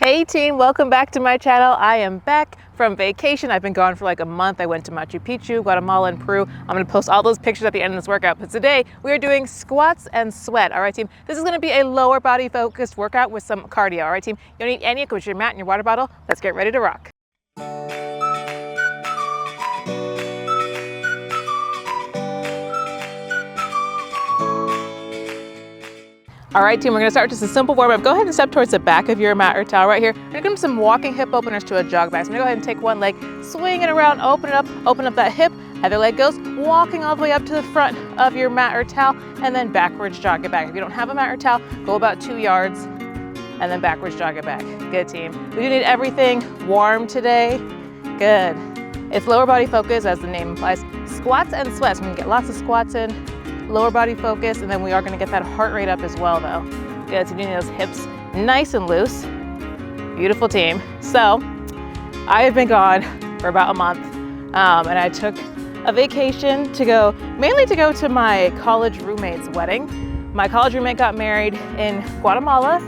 Hey team, welcome back to my channel. I am back from vacation. I've been gone for like a month. I went to Machu Picchu, Guatemala, and Peru. I'm gonna post all those pictures at the end of this workout. But today we are doing squats and sweat. All right team, this is gonna be a lower body focused workout with some cardio. All right team, you don't need any equipment, your mat and your water bottle. Let's get ready to rock. All right, team, we're gonna start just a simple warm up. Go ahead and step towards the back of your mat or towel right here. We're gonna do some walking hip openers to a jog back. So I'm gonna go ahead and take one leg, swing it around, open up that hip. Other leg goes, walking all the way up to the front of your mat or towel, and then backwards jog it back. If you don't have a mat or towel, go about 2 yards, and then backwards jog it back. Good team. We do need everything warm today. Good. It's lower body focus, as the name implies. Squats and sweats. We're gonna get lots of squats in. Lower body focus, and then we are going to get that heart rate up as well though. Good, so you need those hips nice and loose. Beautiful team. So I have been gone for about a month and I took a vacation to go, mainly to go to my college roommate's wedding. My college roommate got married in Guatemala,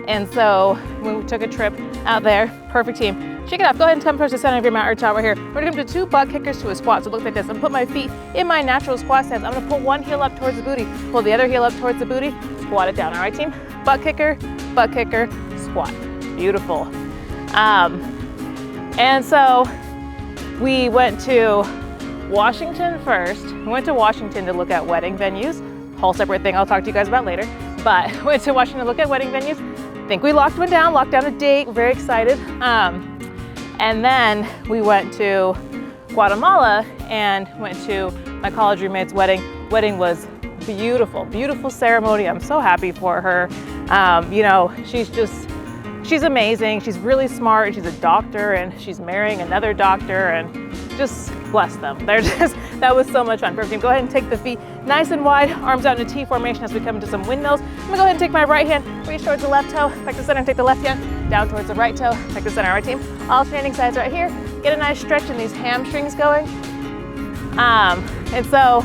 and so we took a trip out there. Perfect team. Shake it off. Go ahead and come towards the center of your mat or towel right here. We're gonna do 2 butt kickers to a squat. So look like this. I'm gonna put my feet in my natural squat stance. I'm gonna pull one heel up towards the booty, pull the other heel up towards the booty, squat it down. All right, team? Butt kicker, squat. Beautiful. And so we went to Washington first. We went to Washington to look at wedding venues. Whole separate thing I'll talk to you guys about later. But went to Washington to look at wedding venues. I think we locked down a date. We're very excited. And then we went to Guatemala and went to my college roommate's wedding. Wedding was beautiful, beautiful ceremony. I'm so happy for her. You know, she's amazing. She's really smart. She's a doctor and she's marrying another doctor, and just bless them. That was so much fun. Perfect. Go ahead and take the feet nice and wide, arms out in a T formation as we come into some windmills. I'm gonna go ahead and take my right hand, reach towards the left toe, back to center, and take the left hand down towards the right toe, back to center. All right, team. Alternating sides right here. Get a nice stretch in these hamstrings going. And so,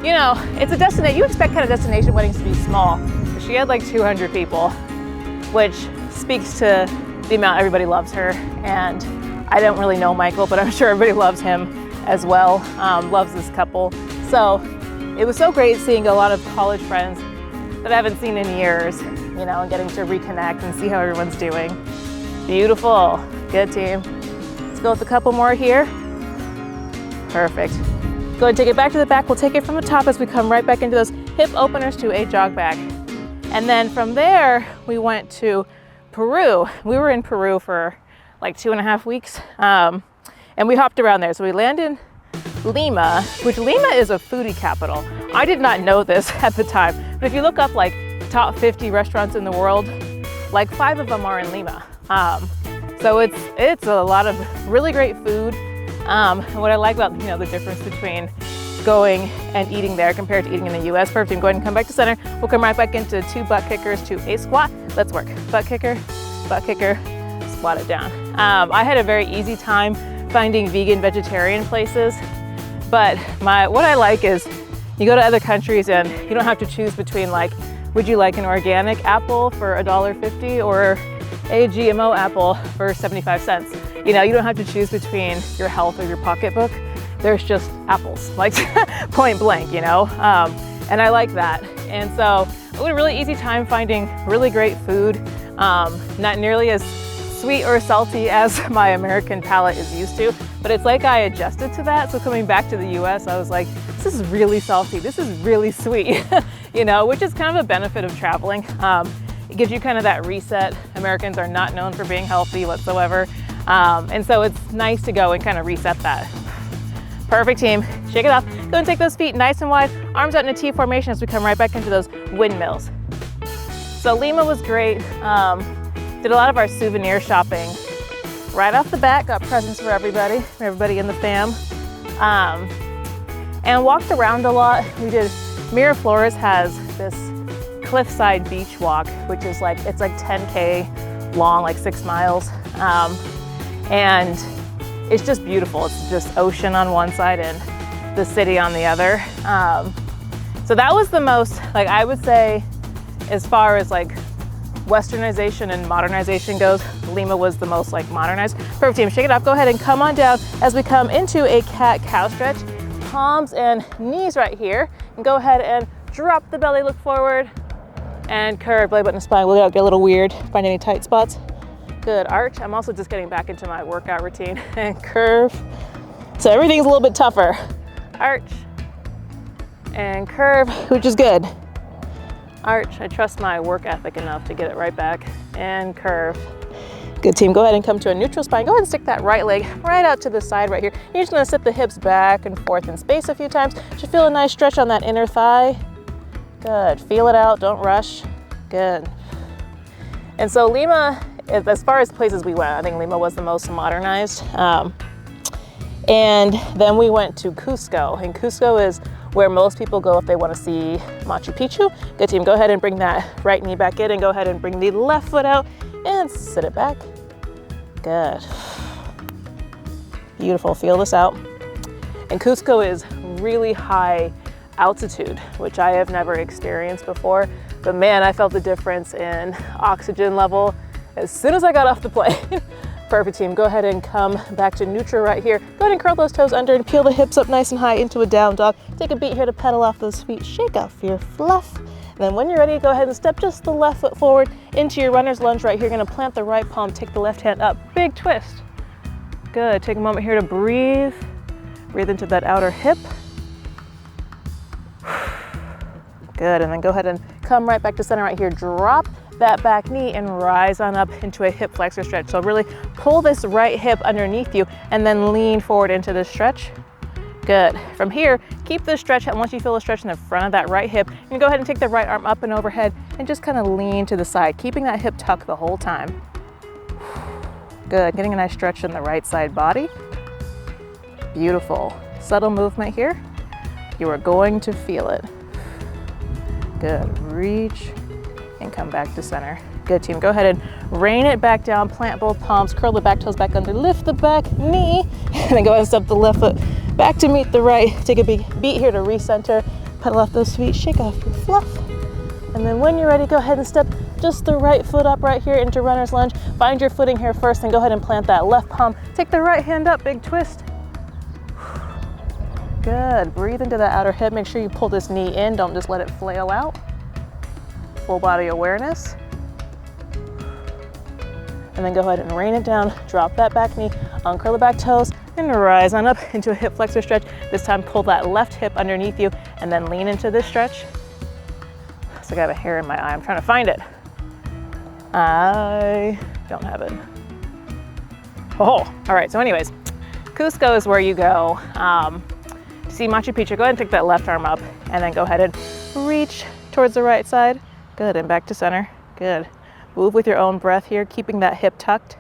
you know, it's a destination. You expect kind of destination weddings to be small. But she had like 200 people, which speaks to the amount everybody loves her. And I don't really know Michael, but I'm sure everybody loves him as well, loves this couple. So it was so great seeing a lot of college friends that I haven't seen in years, you know, and getting to reconnect and see how everyone's doing. Beautiful, good team. Let's go with a couple more here. Perfect. Go ahead and take it back to the back. We'll take it from the top as we come right back into those hip openers to a jog back. And then from there, we went to Peru. We were in Peru for like 2.5 weeks. And we hopped around there. So we landed in Lima, which Lima is a foodie capital. I did not know this at the time, but if you look up like top 50 restaurants in the world, like 5 of them are in Lima. So it's a lot of really great food. And what I like about, you know, the difference between going and eating there compared to eating in the US. Perfect. Go ahead and come back to center. We'll come right back into 2 butt kickers to a squat. Let's work. Butt kicker, squat it down. I had a very easy time finding vegan, vegetarian places, but what I like is you go to other countries and you don't have to choose between, like, would you like an organic apple for $1.50 or a GMO apple for 75 cents? You know, you don't have to choose between your health or your pocketbook. There's just apples, like point blank, you know? And I like that. And so I had a really easy time finding really great food, not nearly as sweet or salty as my American palate is used to, but it's like I adjusted to that. So coming back to the US, I was like, this is really salty, this is really sweet, you know, which is kind of a benefit of traveling. It gives you kind of that reset. Americans are not known for being healthy whatsoever. And so it's nice to go and kind of reset that. Perfect, team. Shake it off. Go and take those feet nice and wide, arms out in a T formation as we come right back into those windmills. So Lima was great. Did a lot of our souvenir shopping. Right off the bat, got presents for everybody in the fam. And walked around a lot. We did, Miraflores has this cliffside beach walk, which is like, it's like 10K long, like 6 miles. And it's just beautiful. It's just ocean on one side and the city on the other. So that was the most, like, I would say, as far as like westernization and modernization goes, Lima was the most like modernized. Perfect team, shake it off. Go ahead and come on down as we come into a cat-cow stretch. Palms and knees right here. And go ahead and drop the belly, look forward, and curve, belly button and spine. We'll get a little weird, find any tight spots. Good, arch. I'm also just getting back into my workout routine. And curve. So everything's a little bit tougher. Arch and curve, which is good. Arch, I trust my work ethic enough to get it right back, and curve. Good team, go ahead and come to a neutral spine. Go ahead and stick that right leg right out to the side right here. You're just gonna sit the hips back and forth in space a few times. Should feel a nice stretch on that inner thigh. Good, feel it out, don't rush. Good. And so Lima, as far as places we went, I think Lima was the most modernized. And then we went to Cusco, and Cusco is where most people go if they want to see Machu Picchu. Good team, go ahead and bring that right knee back in and go ahead and bring the left foot out and sit it back. Good. Beautiful, feel this out. And Cusco is really high altitude, which I have never experienced before. But man, I felt the difference in oxygen level as soon as I got off the plane. Perfect team, go ahead and come back to neutral right here. Go ahead and curl those toes under and peel the hips up nice and high into a down dog. Take a beat here to pedal off those feet, shake off your fluff. And then when you're ready, go ahead and step just the left foot forward into your runner's lunge right here. You're gonna plant the right palm, take the left hand up, big twist. Good, take a moment here to breathe. Breathe into that outer hip. Good, and then go ahead and come right back to center right here. Drop that back knee and rise on up into a hip flexor stretch. So really pull this right hip underneath you and then lean forward into this stretch. Good. From here, keep this stretch, and once you feel the stretch in the front of that right hip, you can go ahead and take the right arm up and overhead and just kind of lean to the side, keeping that hip tucked the whole time. Good, getting a nice stretch in the right side body. Beautiful. Subtle movement here. You are going to feel it. Good, reach and come back to center. Good team, go ahead and rain it back down, plant both palms, curl the back toes back under, lift the back knee, and then go ahead and step the left foot back to meet the right. Take a big beat here to recenter, pedal off those feet, shake off your fluff. And then when you're ready, go ahead and step just the right foot up right here into runner's lunge. Find your footing here first, and go ahead and plant that left palm. Take the right hand up, big twist. Good, breathe into that outer hip. Make sure you pull this knee in, don't just let it flail out. Full body awareness. And then go ahead and rain it down, drop that back knee, uncurl the back toes, and rise on up into a hip flexor stretch. This time pull that left hip underneath you and then lean into this stretch. So I got a hair in my eye, I'm trying to find it. I don't have it. Oh, all right, so anyways, Cusco is where you go to see Machu Picchu. Go ahead and take that left arm up and then go ahead and reach towards the right side. Good, and back to center. Good. Move with your own breath here, keeping that hip tucked.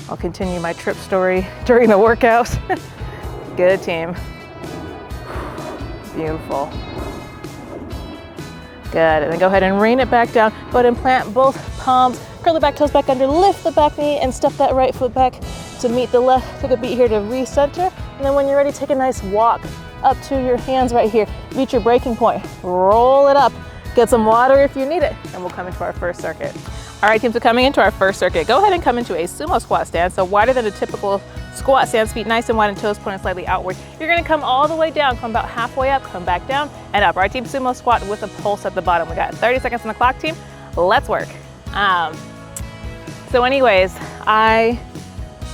I'll continue my trip story during the workout. Good team. Beautiful. Good, and then go ahead and rain it back down. Go ahead and plant both palms, curl the back toes back under, lift the back knee, and step that right foot back to meet the left. Take a beat here to recenter. And then when you're ready, take a nice walk up to your hands right here. Reach your breaking point, roll it up. Get some water if you need it, and we'll come into our first circuit. All right, team, so coming into our first circuit, go ahead and come into a sumo squat stance. So wider than a typical squat stance, feet nice and wide and toes pointed slightly outward. You're gonna come all the way down, come about halfway up, come back down and up. All right, team, sumo squat with a pulse at the bottom. We got 30 seconds on the clock, team. Let's work. So anyways, I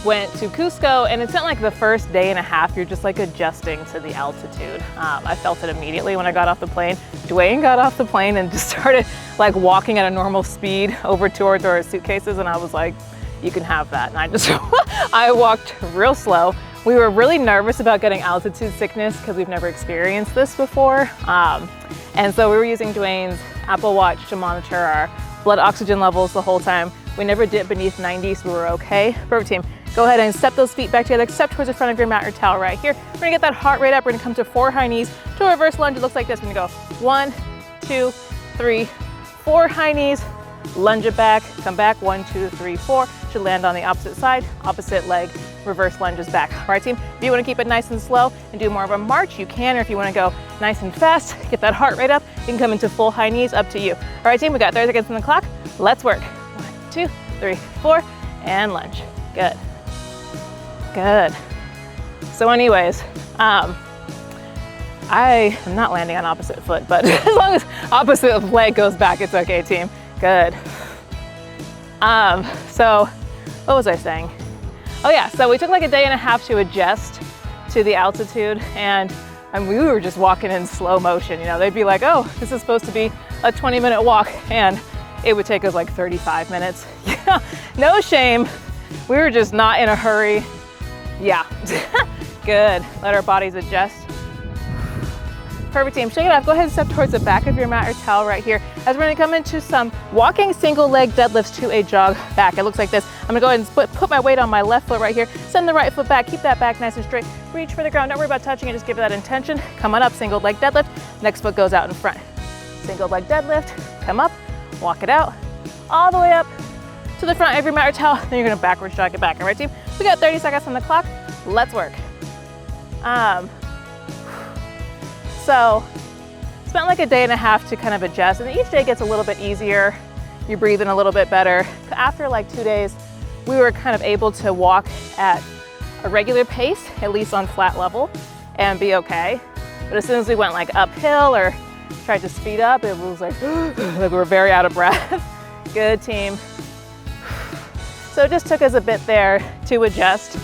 went to Cusco, and it's not like the first day and a half, you're just like adjusting to the altitude. I felt it immediately when I got off the plane. Dwayne got off the plane and just started like walking at a normal speed over towards our suitcases, and I was like, you can have that. And I just, I walked real slow. We were really nervous about getting altitude sickness because we've never experienced this before. And so we were using Dwayne's Apple Watch to monitor our blood oxygen levels the whole time. We never dipped beneath 90, so we were okay. Perfect, team. Go ahead and step those feet back together, step towards the front of your mat or towel right here. We're gonna get that heart rate up. We're gonna come to 4 high knees to a reverse lunge. It looks like this. We're gonna go 1, 2, 3, 4 high knees, lunge it back, come back, 1, 2, 3, 4. Should land on the opposite side, opposite leg reverse lunges back. All right, team, if you want to keep it nice and slow and do more of a march, you can, or if you want to go nice and fast, get that heart rate up, you can come into full high knees, up to you. All right, team, we got 30 seconds on the clock. Let's work. 1, 2, 3, 4, and lunge. Good. Good. So anyways, I am not landing on opposite foot, but as long as opposite leg goes back, it's okay, team. Good. So what was I saying? Oh yeah, so we took like a day and a half to adjust to the altitude, and we were just walking in slow motion. You know, they'd be like, oh, this is supposed to be a 20-minute walk, and it would take us like 35 minutes. Yeah, no shame. We were just not in a hurry. Yeah, good. Let our bodies adjust. Perfect, team. Shake it off. Go ahead and step towards the back of your mat or towel right here as we're gonna come into some walking single leg deadlifts to a jog back. It looks like this. I'm gonna go ahead and put my weight on my left foot right here. Send the right foot back. Keep that back nice and straight. Reach for the ground. Don't worry about touching it. Just give it that intention. Come on up, single leg deadlift. Next foot goes out in front. Single leg deadlift. Come up, walk it out, all the way up to the front of your mat or towel. Then you're gonna backwards jog it back. All right, team? We got 30 seconds on the clock. Let's work. So spent like a day and a half to kind of adjust, and each day gets a little bit easier. You're breathing a little bit better. After like 2 days, we were kind of able to walk at a regular pace, at least on flat level, and be okay. But as soon as we went like uphill or tried to speed up, it was like, like we were very out of breath. Good, team. So it just took us a bit there to adjust.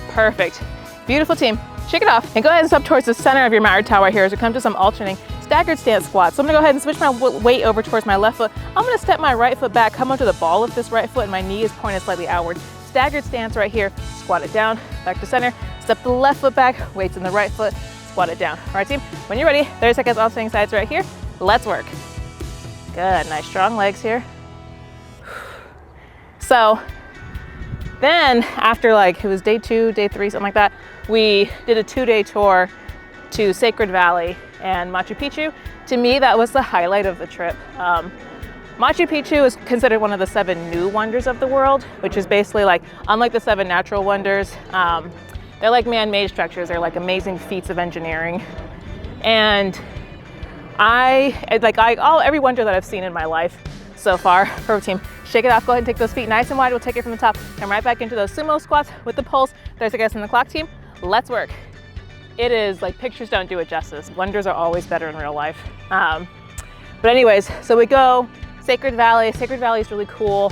Perfect. Beautiful, team. Shake it off and go ahead and step towards the center of your mat or towel right here as we come to some alternating staggered stance squats. So I'm gonna go ahead and switch my weight over towards my left foot. I'm gonna step my right foot back, come onto the ball of this right foot, and my knee is pointed slightly outward. Staggered stance right here. Squat it down, back to center. Step the left foot back, weights in the right foot, squat it down. All right, team, when you're ready, 30 seconds alternating sides right here. Let's work. Good, nice strong legs here. So then after like, it was day 2, day 3, something like that, we did a 2-day tour to Sacred Valley and Machu Picchu. To me, that was the highlight of the trip. Machu Picchu is considered one of the 7 new wonders of the world, which is basically like, unlike the 7 natural wonders, they're like man-made structures. They're like amazing feats of engineering. And every wonder that I've seen in my life so far. Perfect, team. Shake it off. Go ahead and take those feet nice and wide. We'll take it from the top and right back into those sumo squats with the pulse. 30 seconds on the clock, team. Let's work. It is like, pictures don't do it justice. Wonders are always better in real life. But anyways, so we go Sacred Valley. Sacred Valley is really cool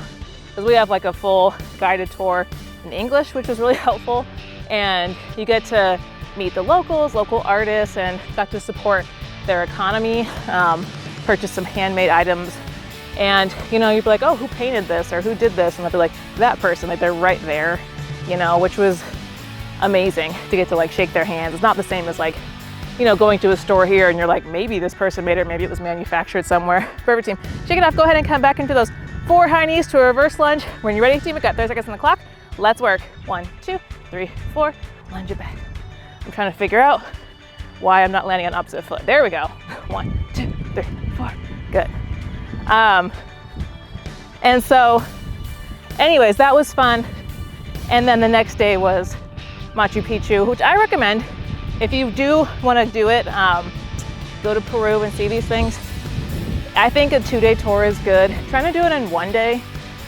because we have like a full guided tour in English, which was really helpful. And you get to meet the locals, local artists, and got to support their economy, purchase some handmade items. And you know, you'd be like, oh, who painted this or who did this? And they'll be like, that person, like they're right there, you know, which was amazing to get to like shake their hands. It's not the same as like, you know, going to a store here and you're like, maybe this person made it, maybe it was manufactured somewhere. Perfect, team. Shake it off. Go ahead and come back into those 4 high knees to a reverse lunge. When you're ready, team, we got 30 seconds on the clock. Let's work. 1, 2, 3, 4, lunge it back. I'm trying to figure out why I'm not landing on opposite foot. There we go. 1, 2, 3, 4, good. And so anyways, that was fun. And then the next day was Machu Picchu, which I recommend. If you do want to do it, go to Peru and see these things. I think a 2-day tour is good. Trying to do it in 1 day,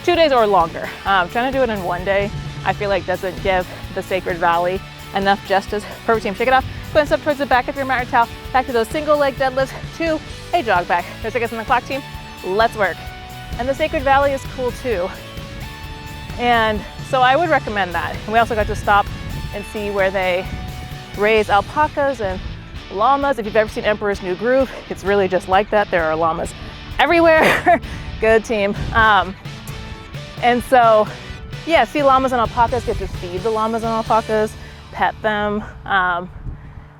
2 days or longer. Trying to do it in 1 day, I feel like doesn't give the Sacred Valley enough justice. Perfect, team. Shake it off. Go ahead and step towards the back of your mat or towel, back to those single leg deadlifts to a jog back. 30 seconds on the clock, team. Let's work. And the Sacred Valley is cool too. And so I would recommend that. And we also got to stop and see where they raise alpacas and llamas. If you've ever seen Emperor's New Groove, it's really just like that. There are llamas everywhere. Good, team. And so, yeah, see llamas and alpacas, get to feed the llamas and alpacas, pet them.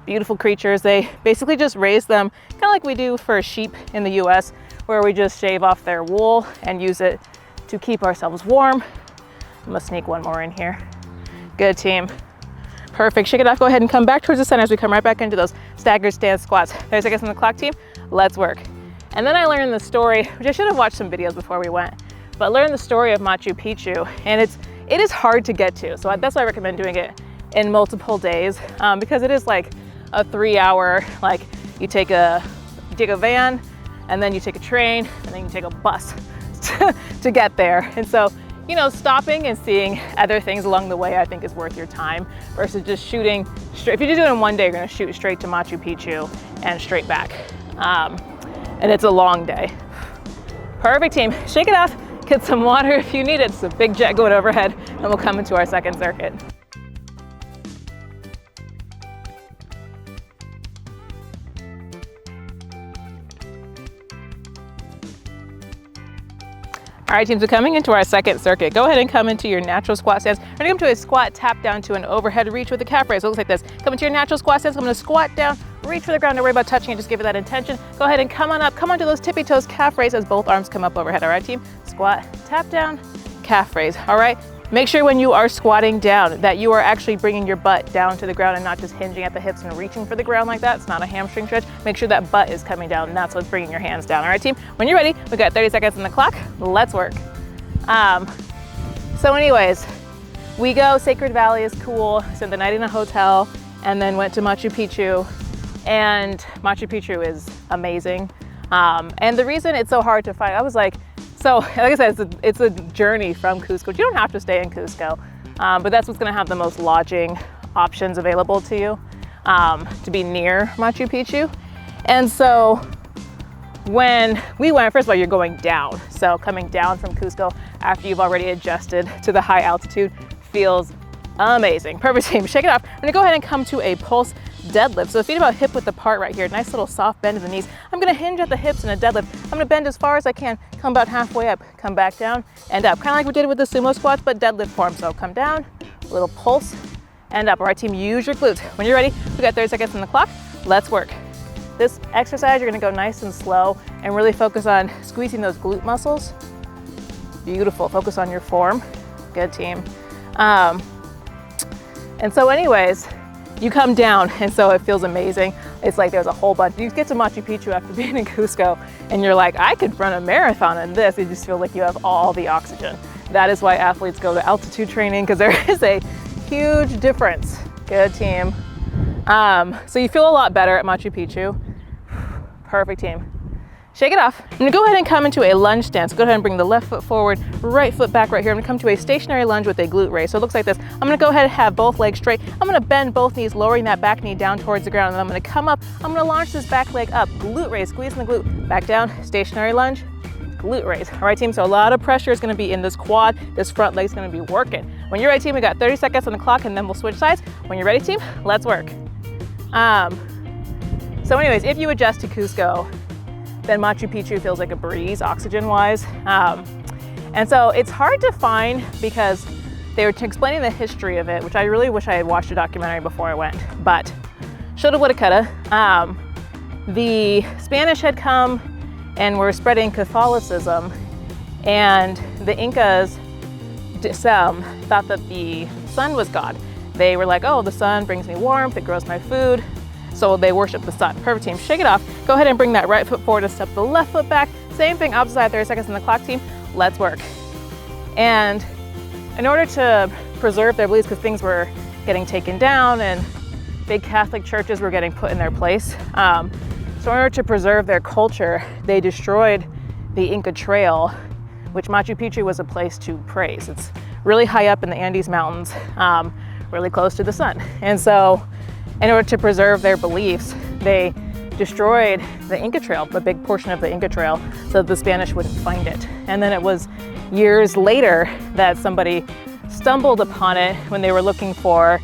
Beautiful creatures. They basically just raise them kind of like we do for sheep in the US, where we just shave off their wool and use it to keep ourselves warm. I'm gonna sneak one more in here. Good, team. Perfect. Shake it off. Go ahead and come back towards the center as we come right back into those staggered stance squats. 30 seconds on the clock, team. Let's work. And then I learned the story, which I should have watched some videos before we went, but learned the story of Machu Picchu. And it is hard to get to. So that's why I recommend doing it in multiple days, because it is like a 3-hour, like you take a van, and then you take a train, and then you take a bus to get there. And so, you know, stopping and seeing other things along the way, I think is worth your time versus just shooting straight. If you do it in one day, you're gonna shoot straight to Machu Picchu and straight back. And it's a long day. Perfect, team. Shake it off, get some water if you need it. It's a big jet going overhead, and we'll come into our second circuit. All right, teams, we're coming into our second circuit. Go ahead and come into your natural squat stance. We're gonna come to a squat, tap down to an overhead reach with a calf raise. So it looks like this. Come into your natural squat stance. I'm gonna squat down, reach for the ground, don't worry about touching it, just give it that intention. Go ahead and come on up, come onto those tippy toes, calf raise as both arms come up overhead. All right, team? Squat, tap down, calf raise. All right? Make sure when you are squatting down that you are actually bringing your butt down to the ground and not just hinging at the hips and reaching for the ground like that. It's not a hamstring stretch. Make sure that butt is coming down, and that's what's bringing your hands down. All right, team? When you're ready, we've got 30 seconds on the clock. Let's work. So anyways, we go, Sacred Valley is cool, spent the night in a hotel, and then went to Machu Picchu, and Machu Picchu is amazing. And the reason it's so hard to find, I was like, so like I said, it's a journey from Cusco. You don't have to stay in Cusco, but that's what's gonna have the most lodging options available to you, to be near Machu Picchu. And so when we went, first of all, you're going down. So coming down from Cusco after you've already adjusted to the high altitude feels amazing. Perfect, team. Shake it off. I'm gonna go ahead and come to a pulse deadlift. So feet about hip width apart right here. Nice little soft bend in the knees. I'm gonna hinge at the hips in a deadlift. I'm gonna bend as far as I can, come about halfway up, come back down and up. Kind of like we did with the sumo squats, but deadlift form. So come down, little pulse and up. All right, team, use your glutes. When you're ready, we got 30 seconds on the clock. Let's work. This exercise, you're gonna go nice and slow and really focus on squeezing those glute muscles. Beautiful, focus on your form. Good, team. And so anyways, you come down and so it feels amazing. It's like there's a whole bunch. You get to Machu Picchu after being in Cusco and you're like, I could run a marathon in this. You just feel like you have all the oxygen. That is why athletes go to altitude training, because there is a huge difference. Good, team. So you feel a lot better at Machu Picchu. Perfect, team. Shake it off. I'm gonna go ahead and come into a lunge stance. Go ahead and bring the left foot forward, right foot back right here. I'm gonna come to a stationary lunge with a glute raise. So it looks like this. I'm gonna go ahead and have both legs straight. I'm gonna bend both knees, lowering that back knee down towards the ground. And I'm gonna come up. I'm gonna launch this back leg up. Glute raise, squeezing the glute. Back down, stationary lunge, glute raise. All right, team, so a lot of pressure is gonna be in this quad. This front leg's gonna be working. When you're ready, team, we got 30 seconds on the clock and then we'll switch sides. When you're ready, team, let's work. So anyways, if you adjust to Cusco, then Machu Picchu feels like a breeze, oxygen-wise. And so it's hard to find because they were explaining the history of it, which I really wish I had watched a documentary before I went, but shoulda, woulda, coulda. The Spanish had come and were spreading Catholicism, and the Incas thought that the sun was God. They were like, oh, the sun brings me warmth, it grows my food. So they worship the sun. Perfect, team. Shake it off. Go ahead and bring that right foot forward and step the left foot back. Same thing, opposite side, 30 seconds on the clock, team. Let's work. And in order to preserve their beliefs, because things were getting taken down and big Catholic churches were getting put in their place. So in order to preserve their culture, they destroyed the Inca Trail, which Machu Picchu was a place to praise. It's really high up in the Andes Mountains, really close to the sun. And so in order to preserve their beliefs, they destroyed the Inca Trail, a big portion of the Inca Trail, so that the Spanish wouldn't find it. And then it was years later that somebody stumbled upon it when they were looking for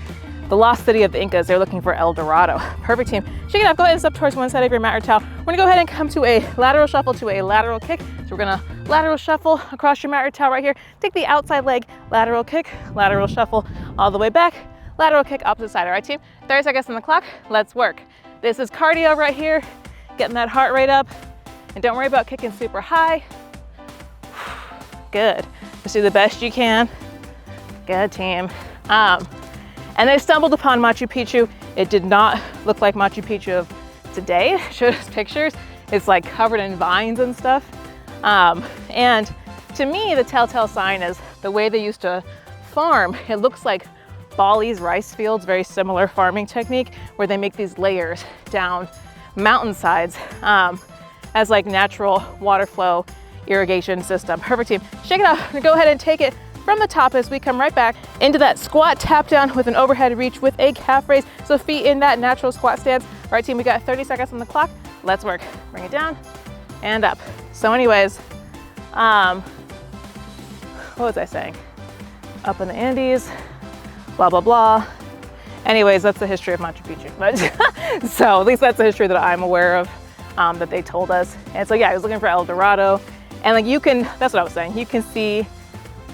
the lost city of the Incas. They were looking for El Dorado. Perfect, team. Shake it off. Go ahead and step towards one side of your mat or towel. We're gonna go ahead and come to a lateral shuffle to a lateral kick. So we're gonna lateral shuffle across your mat or towel right here. Take the outside leg, lateral kick, lateral shuffle all the way back. Lateral kick, opposite side. All right, team? 30 seconds on the clock. Let's work. This is cardio right here, getting that heart rate up. And don't worry about kicking super high. Good. Just do the best you can. Good, team. And they stumbled upon Machu Picchu. It did not look like Machu Picchu of today. Showed us pictures. It's like covered in vines and stuff. And to me, the telltale sign is the way they used to farm, it looks like Bali's rice fields, very similar farming technique where they make these layers down mountainsides as like natural water flow irrigation system. Perfect, team. Shake it off and go ahead and take it from the top as we come right back into that squat tap down with an overhead reach with a calf raise. So feet in that natural squat stance. All right, team, we got 30 seconds on the clock. Let's work. Bring it down and up. So anyways, what was I saying? Up in the Andes, blah, blah, blah. Anyways, that's the history of Machu Picchu. But so at least that's the history that I'm aware of, that they told us. And so yeah, I was looking for El Dorado. And like that's what I was saying. You can see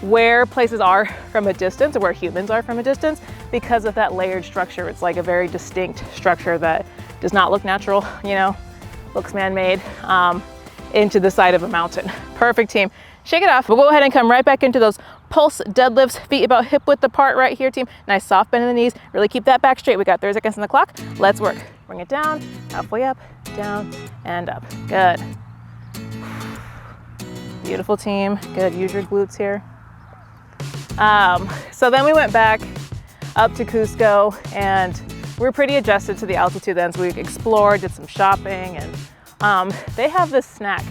where places are from a distance or where humans are from a distance because of that layered structure. It's like a very distinct structure that does not look natural, you know, looks man-made, into the side of a mountain. Perfect, team. Shake it off. We'll go ahead and come right back into those pulse deadlifts, feet about hip width apart right here, team. Nice soft bend in the knees. Really keep that back straight. We got 30 seconds on the clock. Let's work. Bring it down, halfway up, down, and up. Good. Beautiful, team. Good. Use your glutes here. So then we went back up to Cusco and we were pretty adjusted to the altitude then. So we explored, did some shopping, and they have this snack.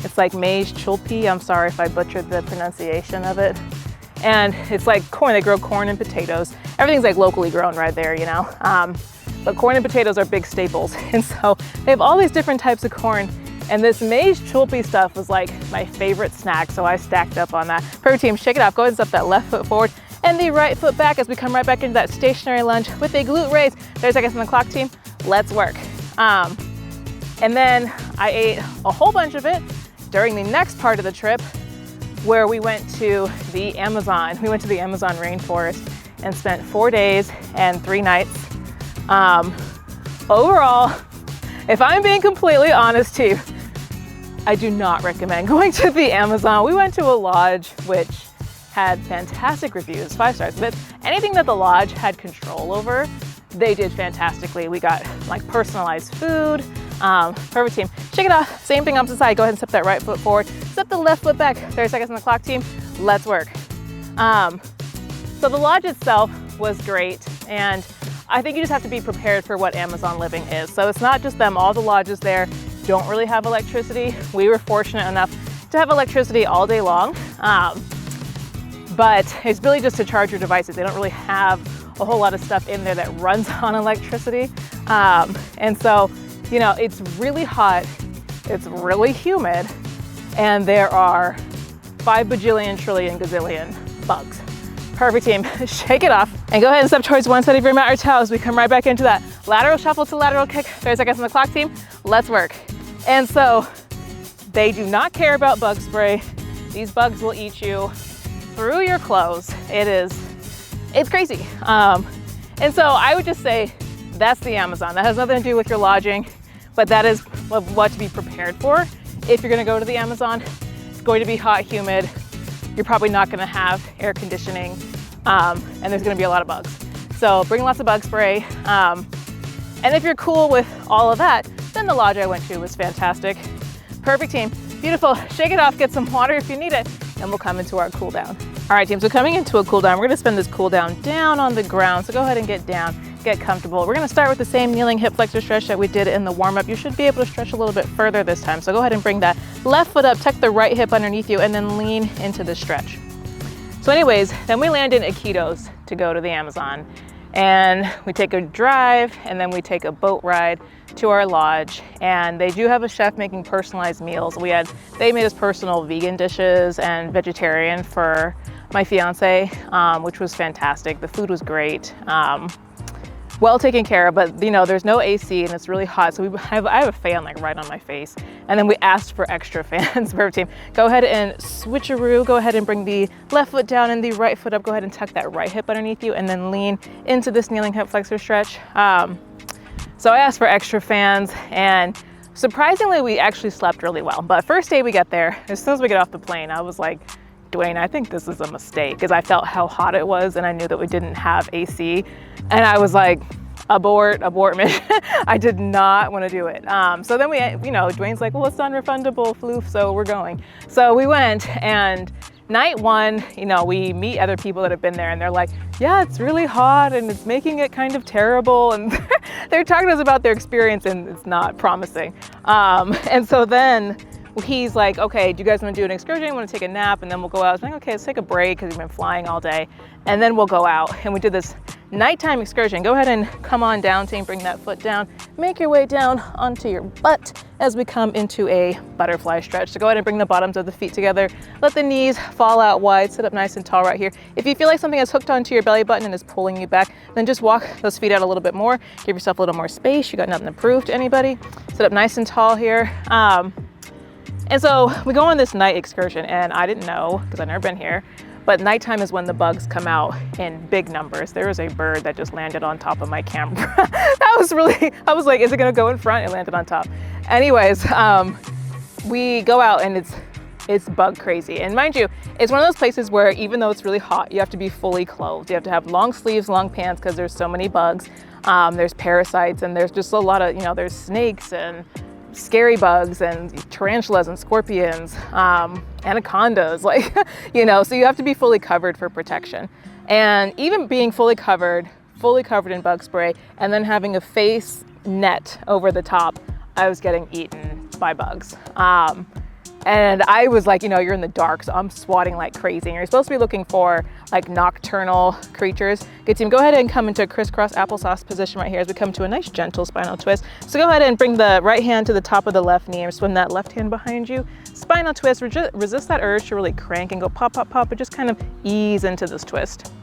It's like maize chulpi. I'm sorry if I butchered the pronunciation of it. And it's like corn. They grow corn and potatoes. Everything's like locally grown right there, you know. But corn and potatoes are big staples. And so they have all these different types of corn. And this maize chulpi stuff was like my favorite snack. So I stacked up on that. Perfect, team. Shake it off. Go ahead and step that left foot forward and the right foot back as we come right back into that stationary lunge with a glute raise. 30 seconds on the clock, team. Let's work. And then I ate a whole bunch of it during the next part of the trip where we went to the Amazon. We went to the Amazon rainforest and spent 4 days and 3 nights. Overall, if I'm being completely honest too, I do not recommend going to the Amazon. We went to a lodge which had fantastic reviews, 5 stars. But anything that the lodge had control over, they did fantastically. We got like personalized food. Perfect, team. Shake it off. Same thing opposite side. Go ahead and step that right foot forward. Step the left foot back. 30 seconds on the clock, team. Let's work. So the lodge itself was great. And I think you just have to be prepared for what Amazon living is. So it's not just them. All the lodges there don't really have electricity. We were fortunate enough to have electricity all day long. But it's really just to charge your devices. They don't really have a whole lot of stuff in there that runs on electricity. And so, you know, it's really hot, it's really humid, and there are 5 bajillion, trillion, gazillion bugs. Perfect, team. Shake it off and go ahead and step towards one side of your mat or towel as we come right back into that lateral shuffle to lateral kick. 30 seconds on the clock, team. Let's work. And so they do not care about bug spray. These bugs will eat you through your clothes. It's crazy. And so I would just say that's the Amazon. That has nothing to do with your lodging, but that is what to be prepared for. If you're gonna go to the Amazon, it's going to be hot, humid. You're probably not gonna have air conditioning, and there's gonna be a lot of bugs. So bring lots of bug spray. And if you're cool with all of that, then the lodge I went to was fantastic. Perfect, team. Beautiful. Shake it off, get some water if you need it, and we'll come into our cool down. All right, team, so coming into a cool down, we're gonna spend this cool down down on the ground. So go ahead and get down, get comfortable. We're gonna start with the same kneeling hip flexor stretch that we did in the warm up. You should be able to stretch a little bit further this time. So go ahead and bring that left foot up, tuck the right hip underneath you, and then lean into the stretch. So anyways, then we land in Iquitos to go to the Amazon. And we take a drive and then we take a boat ride to our lodge. And they do have a chef making personalized meals. They made us personal vegan dishes and vegetarian for my fiance, which was fantastic. The food was great. Well taken care of, but you know, there's no AC and it's really hot. So I have a fan like right on my face. And then we asked for extra fans. Perfect, team. Go ahead and switcheroo. Go ahead and bring the left foot down and the right foot up. Go ahead and tuck that right hip underneath you and then lean into this kneeling hip flexor stretch. So I asked for extra fans and surprisingly, we actually slept really well. But first day we got there, as soon as we get off the plane, I was like, Dwayne, I think this is a mistake because I felt how hot it was and I knew that we didn't have AC. And I was like, abort mission. I did not want to do it. So then Dwayne's like, well, it's non-refundable, floof, so we're going. So we went and night one, you know, we meet other people that have been there and they're like, yeah, it's really hot and it's making it kind of terrible. And they're talking to us about their experience and it's not promising. And so then he's like, okay, do you guys want to do an excursion? Want to take a nap? And then we'll go out. I was like, okay, let's take a break because we've been flying all day. And then we'll go out. And we did this nighttime excursion. Go ahead and come on down, Tane, bring that foot down. Make your way down onto your butt as we come into a butterfly stretch. So go ahead and bring the bottoms of the feet together. Let the knees fall out wide, sit up nice and tall right here. If you feel like something is hooked onto your belly button and is pulling you back, then just walk those feet out a little bit more. Give yourself a little more space. You got nothing to prove to anybody. Sit up nice and tall here. And so we go on this night excursion and I didn't know because I've never been here, but nighttime is when the bugs come out in big numbers. There was a bird that just landed on top of my camera. That was really, I was like, is it gonna go in front? It landed on top. Anyways, we go out and it's bug crazy. And mind you, it's one of those places where even though it's really hot, you have to be fully clothed. You have to have long sleeves, long pants because there's so many bugs. There's parasites and there's just a lot of, you know, there's snakes and scary bugs and tarantulas and scorpions, anacondas, like, you know, so you have to be fully covered for protection. And even being fully covered in bug spray and then having a face net over the top, I was getting eaten by bugs. And I was like, you know, you're in the dark, so I'm swatting like crazy. And you're supposed to be looking for like nocturnal creatures. Good team, go ahead and come into a crisscross applesauce position right here as we come to a nice gentle spinal twist. So go ahead and bring the right hand to the top of the left knee and swim that left hand behind you. Spinal twist, resist that urge to really crank and go pop, pop, pop, but just kind of ease into this twist.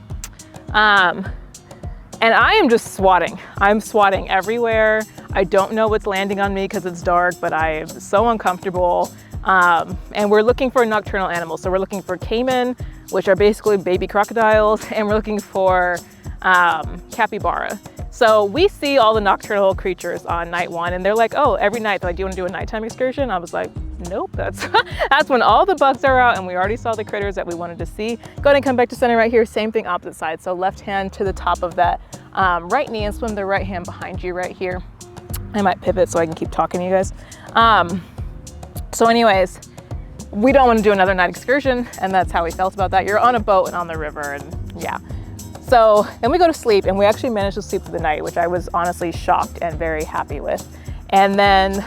And I am just swatting. I'm swatting everywhere. I don't know what's landing on me because it's dark, but I am so uncomfortable. And we're looking for nocturnal animals. So we're looking for caiman, which are basically baby crocodiles, and we're looking for capybara. So we see all the nocturnal creatures on night one and they're like, oh, every night, they're like, do you want to do a nighttime excursion? I was like, nope, that's when all the bugs are out and we already saw the critters that we wanted to see. Go ahead and come back to center right here, same thing opposite side. So left hand to the top of that right knee and swim the right hand behind you right here. I might pivot so I can keep talking to you guys. So anyways, we don't want to do another night excursion and that's how we felt about that. You're on a boat and on the river and yeah. So then we go to sleep and we actually managed to sleep through the night, which I was honestly shocked and very happy with. And then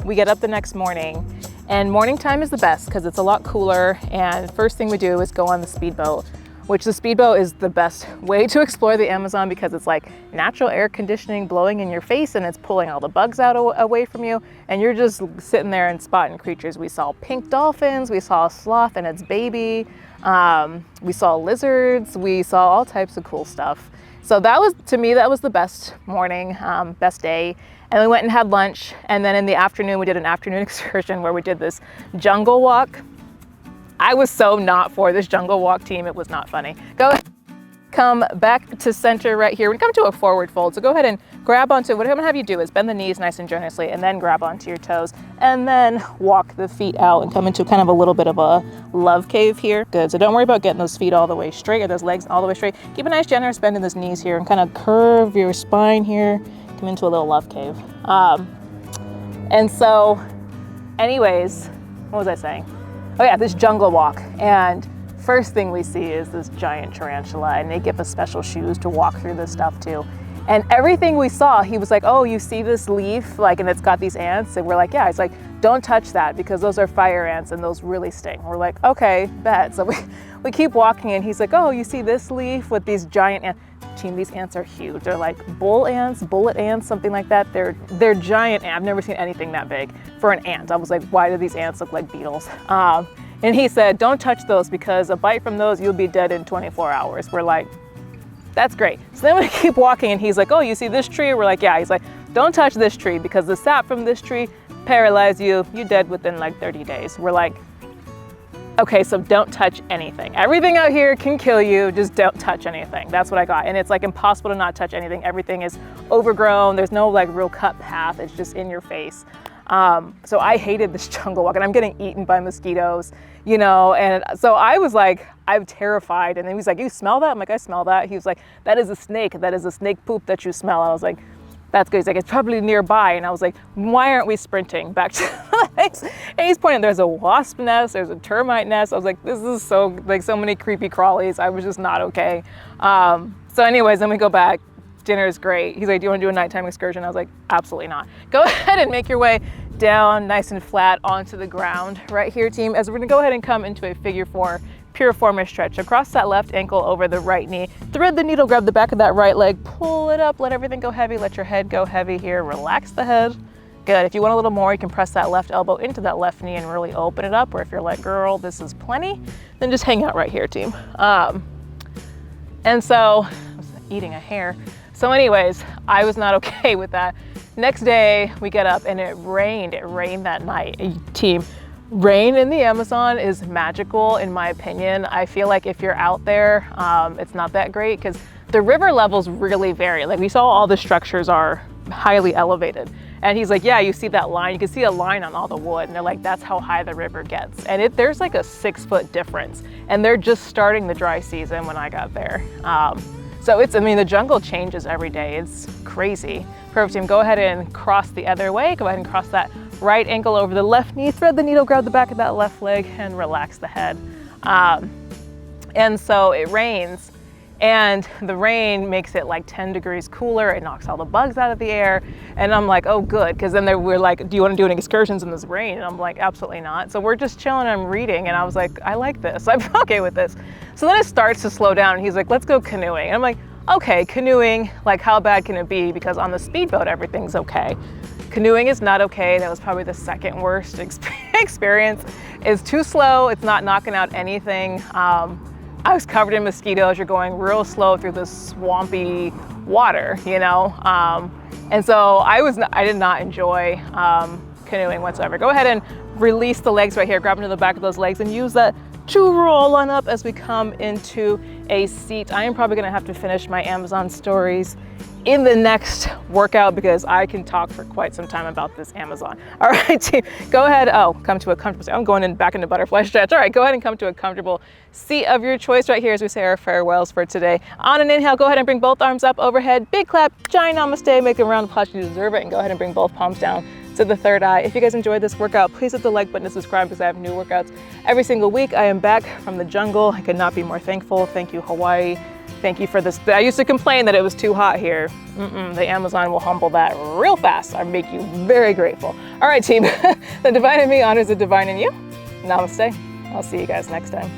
we get up the next morning and morning time is the best because it's a lot cooler. And first thing we do is go on the speedboat, which the speedboat is the best way to explore the Amazon because it's like natural air conditioning blowing in your face and it's pulling all the bugs out away from you. And you're just sitting there and spotting creatures. We saw pink dolphins, we saw a sloth and its baby. We saw lizards, we saw all types of cool stuff. So that was, to me, that was the best morning, best day. And we went and had lunch. And then in the afternoon, we did an afternoon excursion where we did this jungle walk. I was so not for this jungle walk team. It was not funny. Go ahead, come back to center right here. We come to a forward fold. So go ahead and grab onto, what I'm gonna have you do is bend the knees nice and generously and then grab onto your toes and then walk the feet out and come into kind of a little bit of a love cave here. Good, so don't worry about getting those feet all the way straight or those legs all the way straight. Keep a nice generous bend in those knees here and kind of curve your spine here. Come into a little love cave. And so anyways, what was I saying? Oh yeah, this jungle walk. And first thing we see is this giant tarantula and they give us special shoes to walk through this stuff too. And everything we saw, he was like, oh, you see this leaf, like, and it's got these ants? And we're like, yeah. He's like, don't touch that because those are fire ants and those really sting. We're like, okay, bet. So we keep walking and he's like, oh, you see this leaf with these giant ants? Team, these ants are huge. They're like bullet ants, something like that. They're giant ants. I've never seen anything that big for an ant. I was like, why do these ants look like beetles? And he said, don't touch those because a bite from those, you'll be dead in 24 hours. We're like, that's great. So then we keep walking and he's like, oh, you see this tree? We're like, yeah. He's like, don't touch this tree because the sap from this tree paralyzed you. You're dead within like 30 days. We're like, okay, so don't touch anything. Everything out here can kill you, just don't touch anything. That's what I got. And it's like impossible to not touch anything. Everything is overgrown. There's no like real cut path. It's just in your face. So I hated this jungle walk and I'm getting eaten by mosquitoes, you know? And so I was like, I'm terrified. And then he was like, you smell that? I'm like, I smell that. He was like, that is a snake. That is a snake poop that you smell. I was like, That's good. He's like, it's probably nearby. And I was like, why aren't we sprinting back to the legs? And he's pointing, there's a wasp nest, there's a termite nest. I was like, this is so, like, so many creepy crawlies. I was just not okay. So anyways, then we go back. Dinner is great. He's like, do you want to do a nighttime excursion? I was like, absolutely not. Go ahead and make your way down nice and flat onto the ground right here, team, as we're gonna go ahead and come into a figure 4 piriformis stretch. So cross that left ankle over the right knee, thread the needle, grab the back of that right leg, pull it up, let everything go heavy, let your head go heavy here, relax the head. Good. If you want a little more, you can press that left elbow into that left knee and really open it up, or if you're like, girl, this is plenty, then just hang out right here, team. And so, I was eating a hair. So anyways, I was not okay with that. Next day, we get up and it rained. It rained that night. Team, rain in the Amazon is magical in my opinion. I feel like if you're out there, it's not that great because the river levels really vary. Like we saw all the structures are highly elevated. And he's like, yeah, you see that line? You can see a line on all the wood. And they're like, that's how high the river gets. And there's like a 6-foot difference. And they're just starting the dry season when I got there. So I mean, the jungle changes every day. It's crazy. Perfect, team. Go ahead and cross the other way. Go ahead and cross that right ankle over the left knee, thread the needle, grab the back of that left leg, and relax the head. And so it rains, and the rain makes it like 10 degrees cooler. It knocks all the bugs out of the air. And I'm like, oh, good. Because then they were like, do you want to do any excursions in this rain? And I'm like, absolutely not. So we're just chilling. I'm reading. And I was like, I like this. I'm okay with this. So then it starts to slow down. And he's like, let's go canoeing. And I'm like, okay, canoeing, like how bad can it be? Because on the speedboat, everything's okay. Canoeing is not okay. That was probably the second worst experience. It's too slow. It's not knocking out anything. I was covered in mosquitoes. You're going real slow through this swampy water, you know? And so I did not enjoy canoeing whatsoever. Go ahead and release the legs right here. Grab into the back of those legs and use that to roll on up as we come into a seat. I am probably gonna have to finish my Amazon stories in the next workout because I can talk for quite some time about this Amazon. All right, team, go ahead. Oh, come to a comfortable seat. I'm going back into butterfly stretch. All right, go ahead and come to a comfortable seat of your choice right here as we say our farewells for today. On an inhale, go ahead and bring both arms up overhead. Big clap, giant namaste, make a round of applause. You deserve it. And go ahead and bring both palms down to the third eye. If you guys enjoyed this workout, please hit the like button to subscribe because I have new workouts every single week. I am back from the jungle. I could not be more thankful. Thank you, Hawaii. Thank you for this. I used to complain that it was too hot here. The Amazon will humble that real fast. I make you very grateful. All right, team. The divine in me honors the divine in you. Namaste. I'll see you guys next time.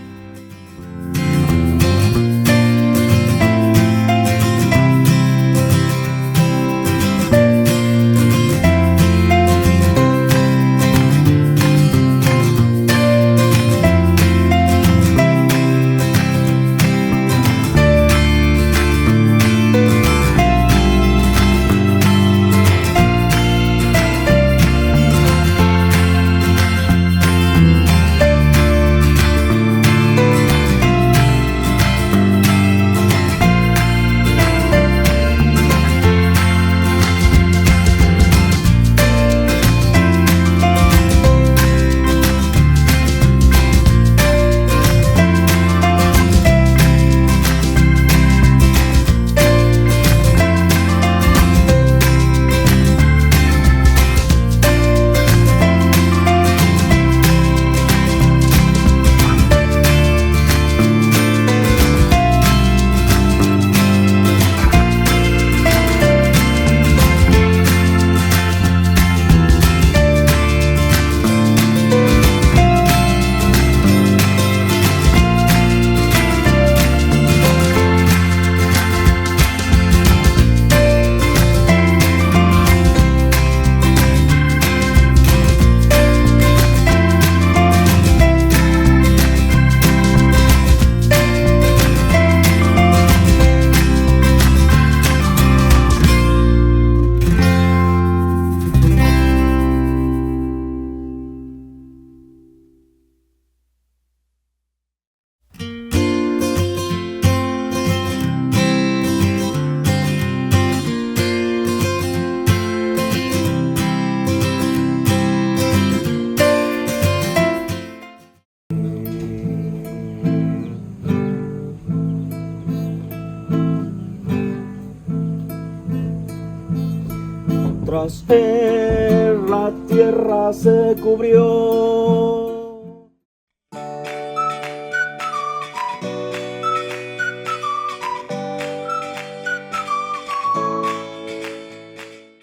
Tras él la tierra se cubrió